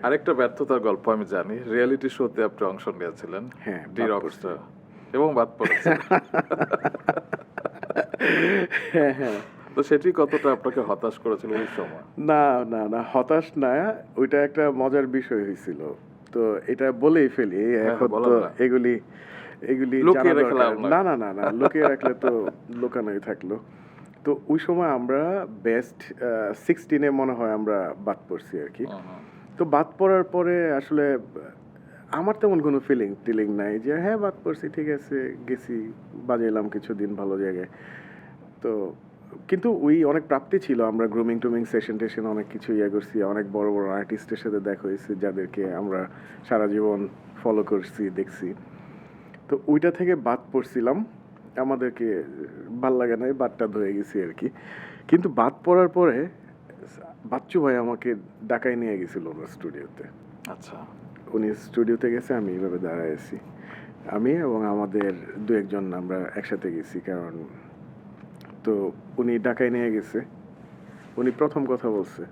আরেকটা ব্যর্থতার গল্প আমি জানি, রিয়েলিটি শোতে আপনি অংশ নিয়েছিলেন, হ্যাঁ, ডি বাদ রকস্টার, এবং বাদ পড়েছেন। হ্যাঁ, হ্যাঁ। তো সেটি কতটা আপনাকে হতাশ করেছিল ওই সময়? না, না, না, হতাশ না। ওইটা একটা মজার বিষয় হয়েছিল। তো এটা বলেই ফেলি। হ্যাঁ, এখন তো বলেন না। এগুলি এগুলি জানা লুকিয়ে রেখে দরকার। লাভ নাই। না, না, না, না, লুকিয়ে রাখলে তো লুকানোই থাকলো। তো ওই সময় আমরা বেস্ট 16 এ মনে হয় আমরা বাদ পড়ছি আরকি। তো বাদ পড়ার পরে আসলে আমার তেমন কোনো টিলিং নাই যে হ্যাঁ, বাদ পড়ছি, ঠিক আছে, গেছি, বাজাইলাম কিছুদিন ভালো জায়গায়। তো কিন্তু ওই অনেক প্রাপ্তি ছিল। আমরা গ্রুমিং সেশন অনেক কিছু করছি। অনেক বড়, বড় আর্টিস্টের সাথে দেখা হয়েছে যাদেরকে আমরা সারা জীবন ফলো করছি, দেখছি। তো ওইটা থেকে বাদ পড়ছিলাম। আমাদেরকে ভাল লাগে নাই, বাদটা ধরে গেছি আরকি। কিন্তু বাদ পড়ার পরে বাচ্চু ভাই আমাকে ঢাকায় নিয়ে গেছিল ওনার স্টুডিওতে। আচ্ছা। উনি স্টুডিওতে গেছে, আমি এইভাবে দাঁড়ায় আছি। আমি এবং আমাদের ২-১ জন আমরা একসাথে গেছি। কারণ তো উনি ঢাকায় নিয়ে গেছে। উনি ১ম কথা বলছে,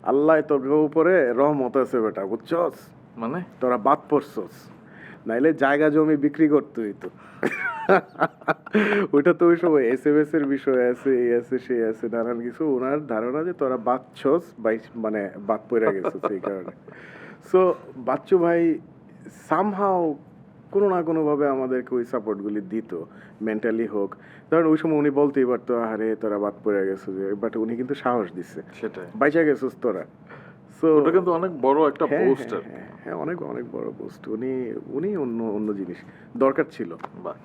"আল্লাহ তোর উপরে রহমত আছে বেটা, বুঝছস? মানে? তোরা বাদ পড়ছস। নাইলে জায়গা জমি বিক্রি করতে হইতো।" ওইটা তো ওই সময় এসএমএস এর বিষয় আছে, এই আছে, সেই আছে, নানান কিছু। উনার ধারণা যে তোরা বাদছস, মানে বাদ পইড়া গেছস এই কারণে। সো বাচ্চু ভাই সামহাউ কোনো না কোনোভাবে আমাদেরকে ওই সাপোর্টগুলি দিত, মেন্টালি হোক। ধরেন ওই সময় উনি বলতেই পারতো, আরে তোরা বাদ পড়ে গেছিস, বাট উনি কিন্তু সাহস দিচ্ছে, সেটাই। বাইচা গেছিস তোরা। সো ওটা কিন্তু অনেক বড় একটা হ্যাঁ, বুস্ট হ্যাঁ, আরকি। হ্যাঁ, হ্যাঁ, অনেক অনেক বড় পোস্ট। উনি উনি অন্য অন্য জিনিস দরকার ছিল। বাহ!